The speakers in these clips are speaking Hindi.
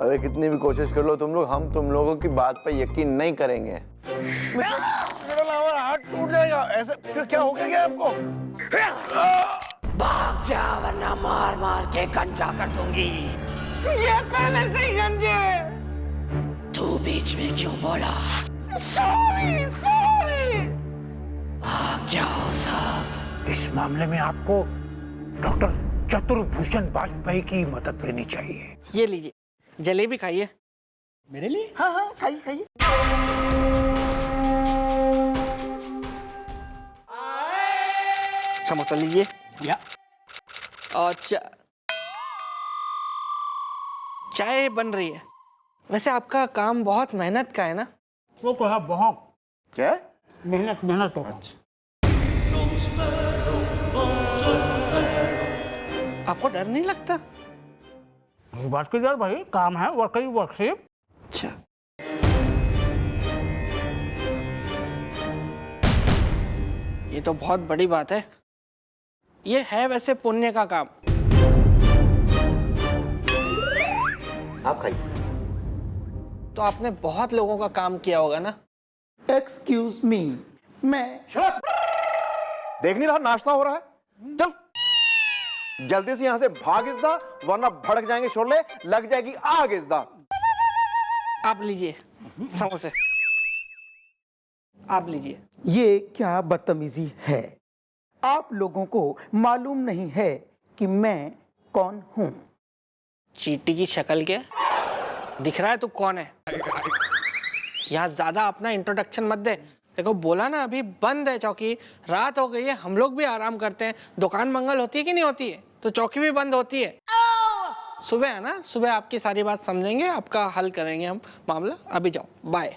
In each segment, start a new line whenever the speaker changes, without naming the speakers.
अरे कितनी भी कोशिश कर लो तुम लोग, हम तुम लोगों की बात पर यकीन नहीं करेंगे।
मेरा हाथ टूट जाएगा। ऐसे क्या हो गया आपको?
भाग जा वरना मार मार के गंजा कर दूंगी।
ये पहले से ही गंजे।
तू बीच में क्यों बोला?
सॉरी।
भाग जाओ सब।
इस मामले में आपको डॉक्टर चतुर्भूषण वाजपेयी की मदद लेनी चाहिए।
ये लीजिए, जलेबी खाइए।
मेरे लिए? हाँ हाँ, खाइए खाइए।
समोसा लीजिए।
या
और चाय बन रही है। वैसे आपका काम बहुत मेहनत का है ना?
वो कहा बहुत
क्या?
मेहनत तो।
आपको डर नहीं लगता?
बात की यार भाई, काम है वर्कई वर्कशिप।
अच्छा, ये तो बहुत बड़ी बात है। ये है वैसे पुण्य का काम।
आप खाइए।
तो आपने बहुत लोगों का काम किया होगा ना?
एक्सक्यूज मी, मैं देख नहीं रहा नाश्ता हो रहा है? चल जल्दी से यहाँ से भाग इस दा, वरना भड़क जाएंगे शोले, लग जाएगी आग इस दा।
आप लीजिए समोसे, आप लीजिए।
ये क्या बदतमीजी है? आप लोगों को मालूम नहीं है कि मैं कौन हूं?
चींटी की शक्ल के दिख रहा है तू कौन है? यहाँ ज्यादा अपना इंट्रोडक्शन मत दे। देखो बोला ना, अभी बंद है चौकी, रात हो गई है, हम लोग भी आराम करते हैं। दुकान मंगल होती है कि नहीं होती है? तो चौकी भी बंद होती है। सुबह है ना, सुबह आपकी सारी बात समझेंगे, आपका हल करेंगे हम मामला। अभी जाओ, बाय।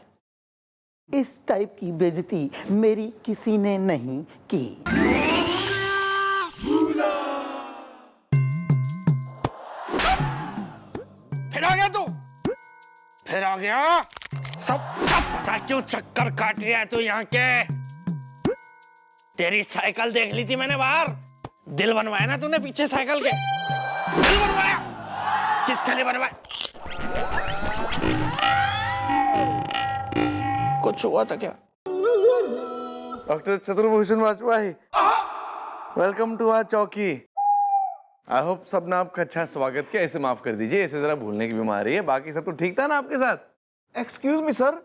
इस टाइप की बेइज्जती मेरी किसी ने नहीं की।
फिर आ गया तू? फिर आ गया? सब पता क्यों चक्कर काट रहा है तू यहाँ के? तेरी साइकिल देख ली थी मैंने बाहर। दिल बनवाया ना तूने पीछे साइकिल के? दिल बनवाया? किसके लिए बनवाया?
कुछ हुआ था क्या?
Doctor Chaturbhushan Vajpayee, welcome to our चौकी। आई होप सब ने आपका अच्छा स्वागत किया। इसे माफ कर दीजिए, इसे जरा भूलने की बीमारी है। बाकी सब तो ठीक था ना आपके साथ?
एक्सक्यूज मी सर,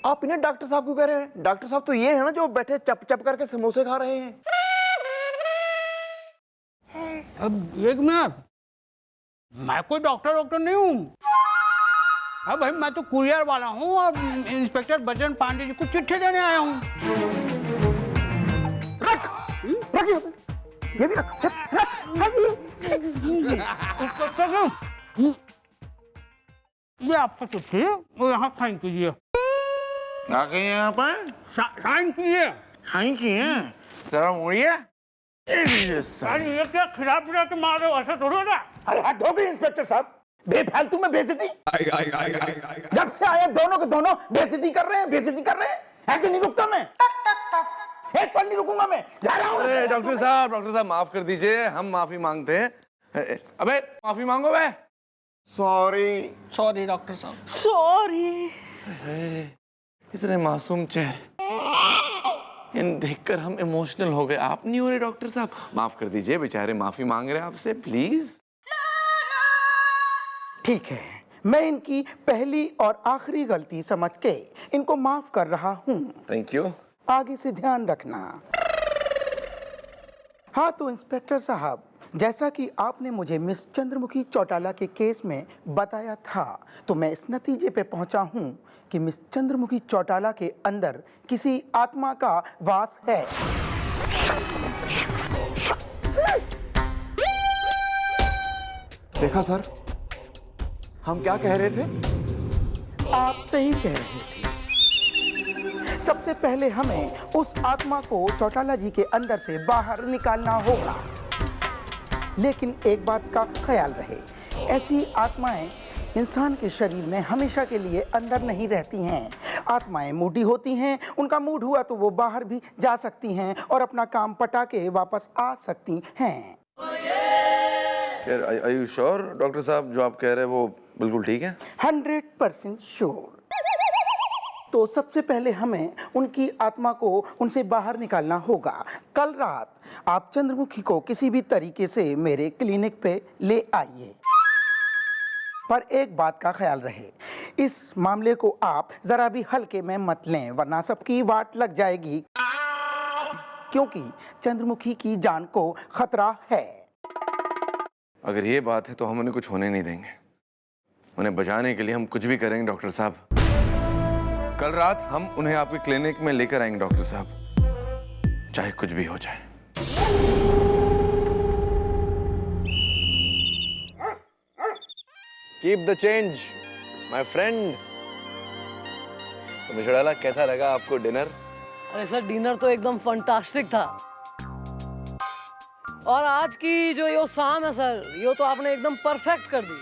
आप इन्हें डॉक्टर साहब क्यों कह रहे हैं? डॉक्टर साहब तो ये है ना जो बैठे चप चप करके समोसे खा रहे हैं।
अब एक मिनट, मैं कोई डॉक्टर नहीं हूँ। अब भाई मैं तो कुरियर वाला हूँ और इंस्पेक्टर बजरंग पांडे जी को चिट्ठी देने आया हूँ।
रख ये भी रख।
ये आपका चिट्ठी और यहाँ साइन कीजिए।
आ गए यहाँ पर?
साइन कीजिए।
हाई किए जरा मुड़िए।
ये क्या खिला पिला के मार रहे हो? ऐसा थोड़ा होता है।
अरे हद हो गई इंस्पेक्टर साहब, बेफालतू में बेइज्जती। जब से आए दोनों के दोनों बेइज्जती कर रहे हैं। ऐसे नहीं रुकता मैं, एक पल नहीं रुकूंगा मैं, जा रहा हूँ।
अरे डॉक्टर साहब माफ कर दीजिए, हम माफी मांगते हैं। अबे माफी मांगो बे।
सॉरी
डॉक्टर साहब,
सॉरी।
इतने मासूम चेहरे, इन देखकर हम इमोशनल हो गए। आप नहीं हो रहे डॉक्टर साहब? माफ कर दीजिए, बेचारे माफी मांग रहे हैं आपसे, प्लीज।
ठीक है, मैं इनकी पहली और आखिरी गलती समझ के इनको माफ कर रहा हूँ।
Thank you.
आगे से ध्यान रखना। हाँ तो इंस्पेक्टर साहब, जैसा कि आपने मुझे मिस चंद्रमुखी चौटाला के केस में बताया था, तो मैं इस नतीजे पे पहुंचा हूं कि मिस चंद्रमुखी चौटाला के अंदर किसी आत्मा का वास है।
देखा सर, हम क्या कह रहे थे?
आप सही कह रहे थे। सबसे पहले हमें उस आत्मा को चौटाला जी के अंदर से बाहर निकालना होगा। लेकिन एक बात का ख्याल रहे, ऐसी आत्माएं इंसान के शरीर में हमेशा के लिए अंदर नहीं रहती हैं। आत्माएं मूडी होती हैं, उनका मूड हुआ तो वो बाहर भी जा सकती हैं और अपना काम पटा के वापस आ सकती हैं।
आर यू श्योर डॉक्टर साहब, जो आप कह रहे हैं वो बिल्कुल ठीक है।
100% श्योर। तो सबसे पहले हमें उनकी आत्मा को उनसे बाहर निकालना होगा। कल रात आप चंद्रमुखी को किसी भी तरीके से मेरे क्लिनिक पे ले आइए, पर एक बात का ख्याल रहे, इस मामले को आप जरा भी हल्के में मत लें, वरना सबकी वाट लग जाएगी, क्योंकि चंद्रमुखी की जान को खतरा है।
अगर ये बात है तो हम उन्हें कुछ होने नहीं देंगे। उन्हें बचाने के लिए हम कुछ भी करेंगे डॉक्टर साहब। कल रात हम उन्हें आपके क्लिनिक में लेकर आएंगे डॉक्टर साहब, चाहे कुछ भी हो जाए।
Keep the change my friend. तो मिस्टर डाला, कैसा लगा आपको डिनर?
अरे सर डिनर तो एकदम फंटास्टिक था। और आज की जो यो शाम है सर, यो तो आपने एकदम परफेक्ट कर दी।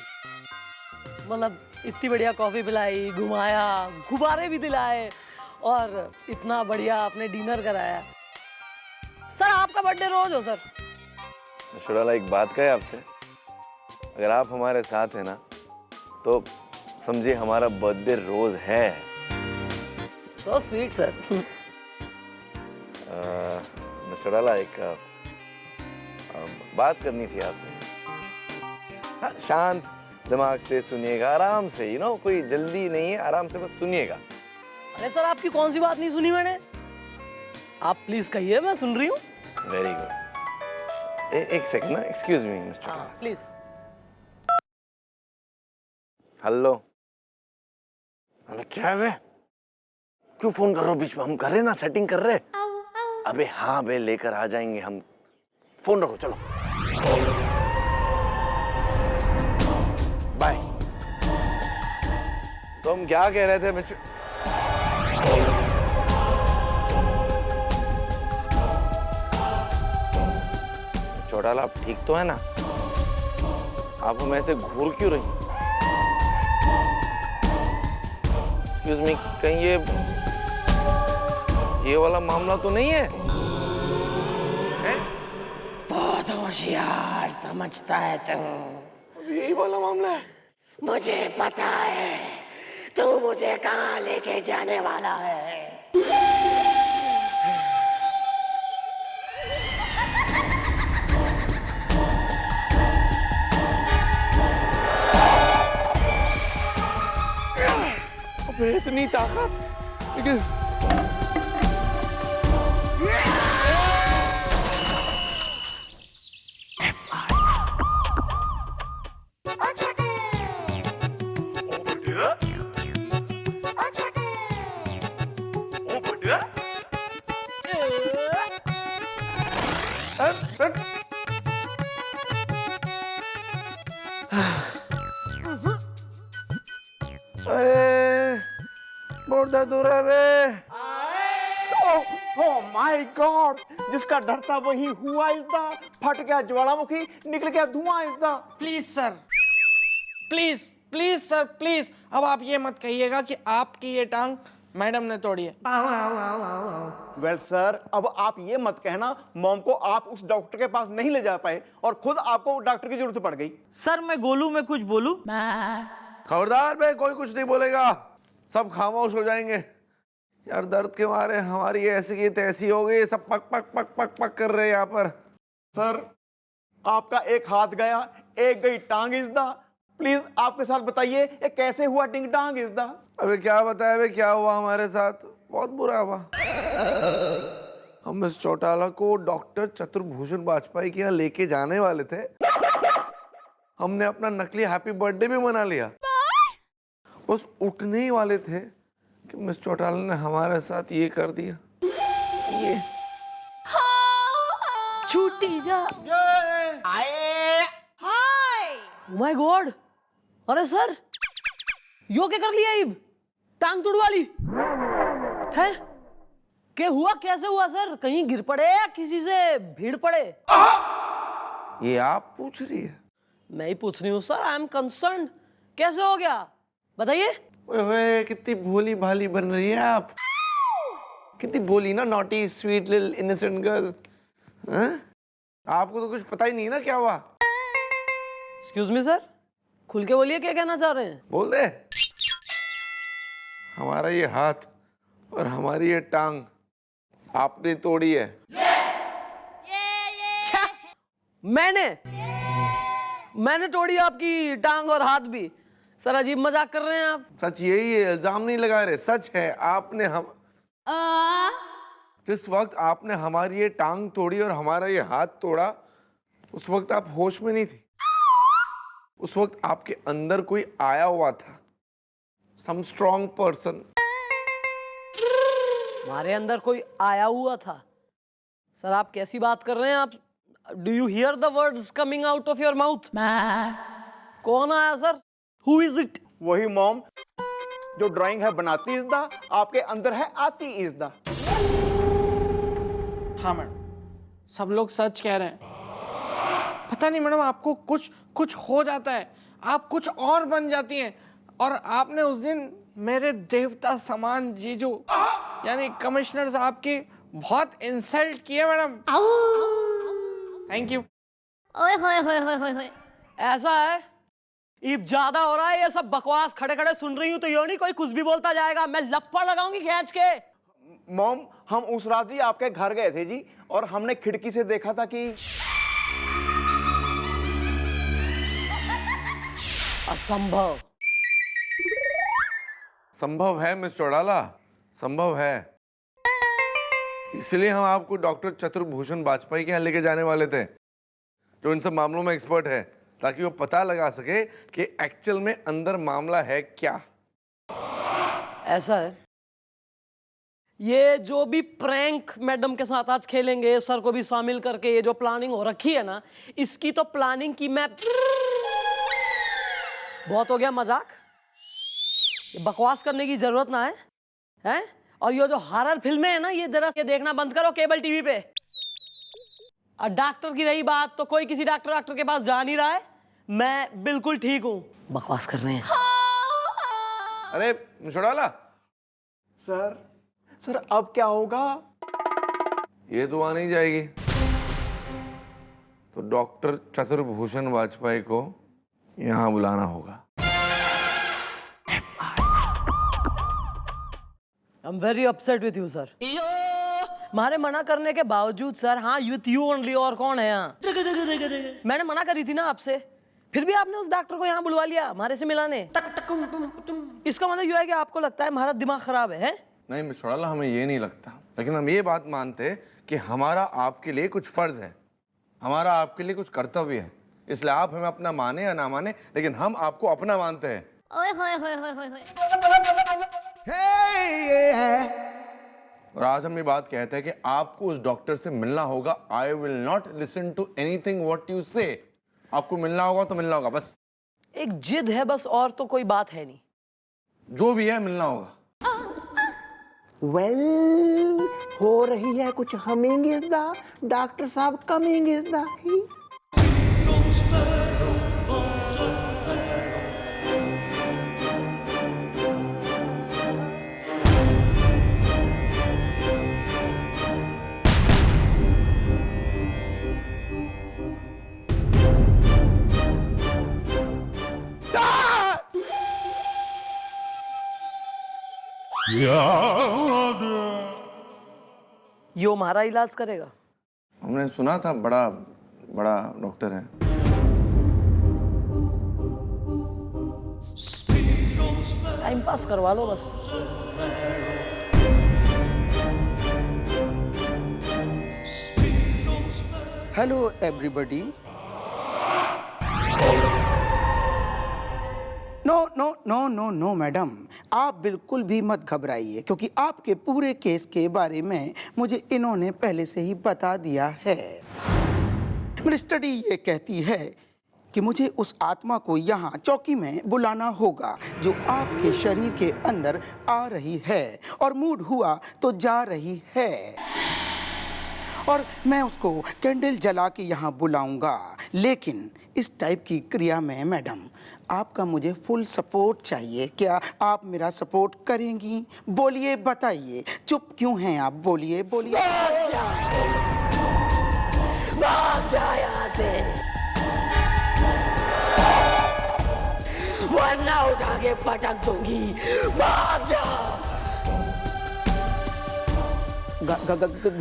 मतलब इतनी बढ़िया कॉफी पिलाई, घुमाया, गुब्बारे भी दिलाए और इतना बढ़िया आपने डिनर कराया। सर आपका बर्थडे रोज हो सर।
मिस्टर डाला, एक बात कहे आपसे, अगर आप हमारे साथ हैं ना तो समझिए हमारा बर्थडे रोज है।
So sweet sir.
मिस्टर डाला, एक बात करनी थी आपसे। हाँ, शांत दिमाग से सुनिएगा, आराम से, कोई जल्दी नहीं है, आराम से बस सुनिएगा।
अरे सर आपकी कौन सी बात नहीं सुनी मैंने? आप प्लीज कहिए, मैं सुन रही हूँ।
Very good. एक सेकंड ना, एक्सक्यूज मी मिस्टर डाला।
प्लीज।
हेलो। क्या है? क्यों फोन कर रहे हो बीच में? हम कर रहे ना, सेटिंग कर रहे। अबे हाँ बे, लेकर आ जाएंगे हम। फोन रखो, चलो बाय। तो हम क्या कह रहे थे मिस्टर? चौटाला, आप ठीक तो है ना? आप हमें ऐसे घूर क्यों रही? एक्सक्यूज मी, कहीं ये वाला मामला तो नहीं है?
बहुत होशियार समझता है तू।
यही वाला मामला है।
मुझे पता है तू मुझे कहाँ लेके जाने वाला है।
अबे इतनी ताकत, लेकिन बहुत दर्द हो रहा है बे। ओह माय गॉड, जिसका डर था वही हुआ इज़दा। फट गया ज्वालामुखी, निकल गया धुआं इज़दा।
Please sir, please please sir please, अब आप ये मत कहिएगा कि आपकी ये टांग मैडम ने तोड़ी है।
वेल सर, अब आप ये मत कहना मॉम को आप उस डॉक्टर के पास नहीं ले जा पाए और खुद आपको डॉक्टर की जरूरत पड़ गई।
सर मैं गोलू में कुछ बोलूं?
खबरदार बे, कोई कुछ नहीं बोलेगा, सब खामोश हो जाएंगे। यार दर्द के मारे हमारी ऐसी की तैसी हो गई, सब पक पक पक पक पक कर रहे हैं यहाँ पर।
सर आपका एक हाथ गया, एक गई टांग इज़दा। प्लीज आपके साथ बताइए ये कैसे हुआ टिंग टांग इज़दा?
अबे क्या बताया बे, क्या हुआ हमारे साथ? बहुत बुरा हुआ। हम इस चौटाला को डॉक्टर चतुर्भूषण वाजपेयी के यहाँ लेके जाने वाले थे। हमने अपना नकली हैप्पी बर्थडे भी मना लिया। बस उठने ही वाले थे कि मिस चौटाला ने हमारे साथ ये कर दिया। ये
छूटी जा। माय गॉड, अरे सर यो क्या कर लिया? इब टांग तुड़वा ली है? क्या हुआ, कैसे हुआ सर? कहीं गिर पड़े या किसी से भीड़ पड़े?
ये आप पूछ रही है?
मैं ही पूछ रही हूँ सर, आई एम कंसर्न्ड। कैसे हो गया बताइए।
ओए कितनी भोली भाली बन रही है आप, कितनी भोली ना, naughty sweet little innocent girl. आपको तो कुछ पता ही नहीं ना क्या हुआ।
एक्सक्यूज मी सर, खुल के बोलिए, क्या कहना चाह रहे हैं?
बोल दे। हमारा ये हाथ और हमारी ये टांग आपने तोड़ी है।
क्या? मैंने तोड़ी आपकी टांग और हाथ भी? सर अजीब मजाक कर रहे हैं आप।
सच यही है, इल्जाम नहीं लगा रहे, सच है। आपने हम जिस वक्त आपने हमारी ये टांग तोड़ी और हमारा ये हाथ तोड़ा, उस वक्त आप होश में नहीं थी। उस वक्त आपके अंदर कोई आया हुआ था, सम स्ट्रॉन्ग पर्सन।
हमारे अंदर कोई आया हुआ था? सर आप कैसी बात कर रहे हैं आप? Do you here the words coming out of your mouth? कौन आया सर? Who is it?
वही मॉम जो ड्राइंग है बनाती इज द, आपके अंदर है आती इज द।
हाँ मैडम, सब लोग सच कह रहे हैं। पता नहीं मैडम, आपको कुछ हो जाता है, आप कुछ और बन जाती हैं। और आपने उस दिन मेरे देवता समान जीजू यानी कमिश्नर साहब की बहुत इंसल्ट की है मैडम। Thank you.
ओए होए होए होए होए होए।
ऐसा है? ईब ज्यादा हो रहा है ये सब बकवास। खड़े खड़े सुन रही हूँ तो यो नहीं कोई कुछ भी बोलता जाएगा, मैं लप्पड़ लगाऊंगी खींच के।
मॉम, हम उस रात जी आपके घर गए थे जी, और हमने खिड़की से देखा था कि
असंभव।
संभव है मिस चौड़ाला, संभव है। इसलिए हम आपको डॉक्टर चतुर्भूषण वाजपेयी के यहाँ लेके जाने वाले थे, जो इन सब मामलों में एक्सपर्ट है, ताकि वो पता लगा सके कि एक्चुअल में अंदर मामला है क्या।
ऐसा है? ये जो भी प्रैंक मैडम के साथ आज खेलेंगे, सर को भी शामिल करके, ये जो प्लानिंग हो रखी है ना, इसकी तो प्लानिंग की मैं बहुत हो गया मजाक। ये बकवास करने की जरूरत ना है, हैं? और ये जो हॉरर फिल्में है ना, ये जरा ये देखना बंद करो केबल टीवी पे। और डॉक्टर की रही बात, तो कोई किसी डॉक्टर के पास जा नहीं रहा है, मैं बिल्कुल ठीक हूँ। बकवास कर रहे हैं।
अरे चौड़ाला,
सर अब क्या होगा?
ये तो आ नहीं जाएगी, तो डॉक्टर चतुर्भूषण वाजपेयी को यहाँ बुलाना होगा।
I am very upset with you sir. हमारे मना करने के बावजूद सर, हाँ विथ यू ओनली, और कौन है यहाँ? मैंने मना करी थी ना आपसे, फिर भी आपने उस डॉक्टर को यहाँ बुलवा लिया हमारे से मिलाने। इसका मतलब यह है कि आपको लगता है हमारा दिमाग खराब है?
नहीं मिस चौड़ाला, हमें ये नहीं लगता, लेकिन हम ये बात मानते कि हमारा आपके लिए कुछ फर्ज है, हमारा आपके लिए कुछ कर्तव्य है। इसलिए आप हमें अपना माने या ना माने, लेकिन हम आपको अपना मानते हैं।
ओए होए होए होए होए होए।
और आज हम ये बात कहते हैं कि आपको उस डॉक्टर से मिलना होगा। I will not listen to anything what you say. आपको मिलना होगा तो मिलना होगा, बस
एक जिद है बस, और तो कोई बात है नहीं।
जो भी है मिलना होगा।
वेल, हो रही है कुछ हमिंग इज द, डॉक्टर साहब कमिंग इज द।
यो हमारा इलाज करेगा?
हमने सुना था बड़ा बड़ा डॉक्टर है।
टाइम पास करवा लो बस।
Hello everybody. नो मैडम, आप बिल्कुल भी मत घबराइए, क्योंकि आपके पूरे केस के बारे में मुझे इन्होंने पहले से ही बता दिया है। मेरी स्टडी ये कहती है कि मुझे उस आत्मा को यहाँ चौकी में बुलाना होगा जो आपके शरीर के अंदर आ रही है और मूड हुआ तो जा रही है, और मैं उसको कैंडल जला के यहाँ बुलाऊंगा। लेकिन इस टाइप की क्रिया में मैडम आपका मुझे फुल सपोर्ट चाहिए। क्या आप मेरा सपोर्ट करेंगी? बोलिए, बताइए, चुप क्यों हैं आप? बोलिए बोलिए।
भाग जा यहाँ से। वरना उठा के पटक दूंगी। भाग जा।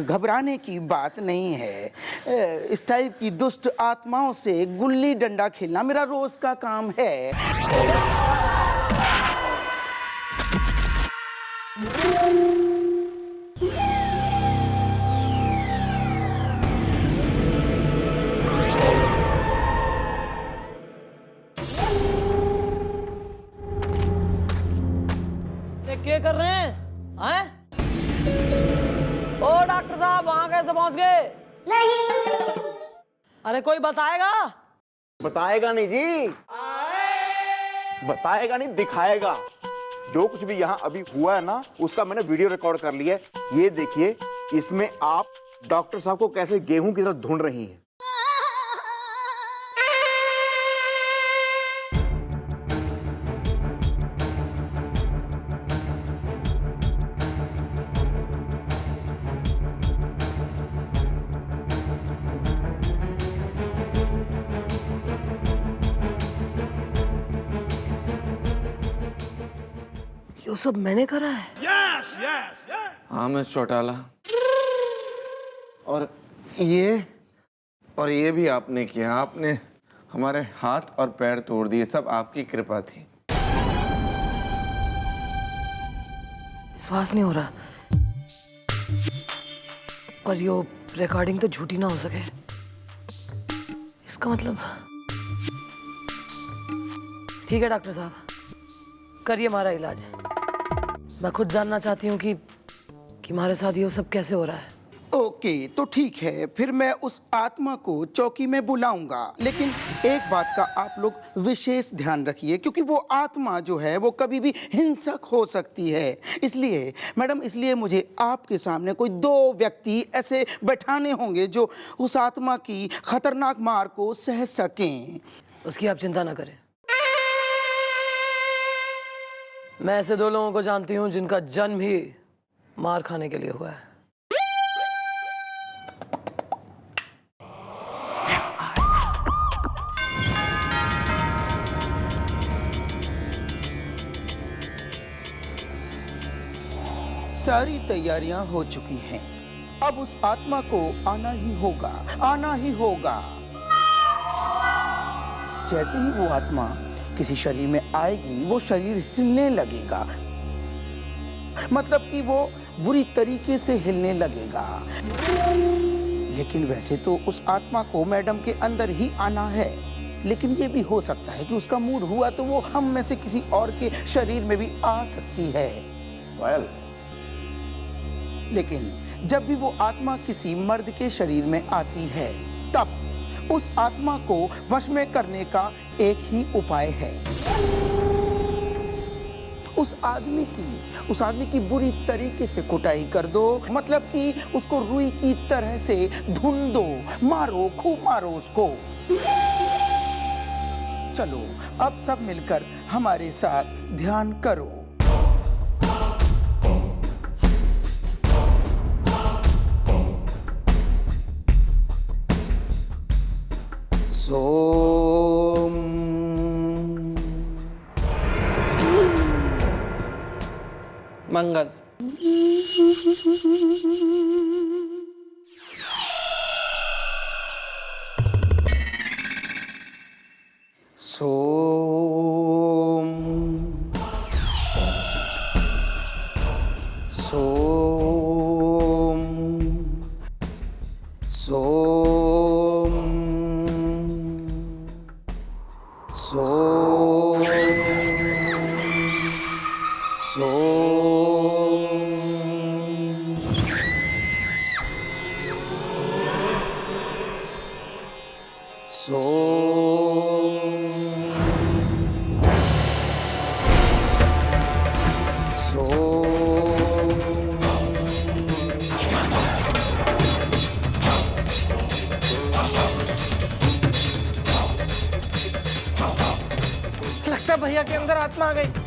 घबराने की बात नहीं है। इस टाइप की दुष्ट आत्माओं से गुल्ली डंडा खेलना मेरा रोज का काम है।
ये क्या कर रहे हैं? हैं? ओ डॉक्टर साहब, वहां कैसे पहुंच गए? नहीं। अरे कोई बताएगा?
बताएगा नहीं जी, बताएगा नहीं, दिखाएगा। जो कुछ भी यहाँ अभी हुआ है ना, उसका मैंने वीडियो रिकॉर्ड कर लिया है। ये देखिए, इसमें आप डॉक्टर साहब को कैसे गेहूं की तरह ढूंढ रही हैं।
ये सब मैंने करा है।
हाँ मिस चौटाला, और ये भी आपने किया। आपने हमारे हाथ और पैर तोड़ दिए, सब आपकी कृपा थी।
विश्वास नहीं हो रहा, और ये रिकॉर्डिंग तो झूठी ना हो सके। इसका मतलब ठीक है डॉक्टर साहब, करिए हमारा इलाज। मैं खुद जानना चाहती हूँ कि हमारे साथ ये सब कैसे हो रहा है।
ओके, तो ठीक है, फिर मैं उस आत्मा को चौकी में बुलाऊंगा। लेकिन एक बात का आप लोग विशेष ध्यान रखिए, क्योंकि वो आत्मा जो है वो कभी भी हिंसक हो सकती है। इसलिए मैडम, इसलिए मुझे आपके सामने कोई 2 व्यक्ति ऐसे बैठाने होंगे जो उस आत्मा की खतरनाक मार को सह सकें।
उसकी आप चिंता ना करें। मैं ऐसे 2 लोगों को जानती हूँ जिनका जन्म ही मार खाने के लिए हुआ है।
सारी तैयारियां हो चुकी हैं। अब उस आत्मा को आना ही होगा, आना ही होगा। जैसे ही वो आत्मा किसी शरीर में आएगी, वो शरीर हिलने लगेगा। मतलब कि वो बुरी तरीके से हिलने लगेगा। लेकिन वैसे तो उस आत्मा को मैडम के अंदर ही आना है, लेकिन ये भी हो सकता है कि उसका मूड हुआ तो वो हम में से किसी और के शरीर में भी आ सकती है।
well.
लेकिन जब भी वो आत्मा किसी मर्द के शरीर में आती है, तब उस आत्मा को वश में करने का एक ही उपाय है। उस आदमी की बुरी तरीके से कुटाई कर दो। मतलब कि उसको रुई की तरह से धुन दो, मारो, खूब मारो उसको। चलो अब सब मिलकर हमारे साथ ध्यान करो। सोम
मंगल।
सोम सोम सोम सोम
लगता है भैया के अंदर आत्मा आ गई।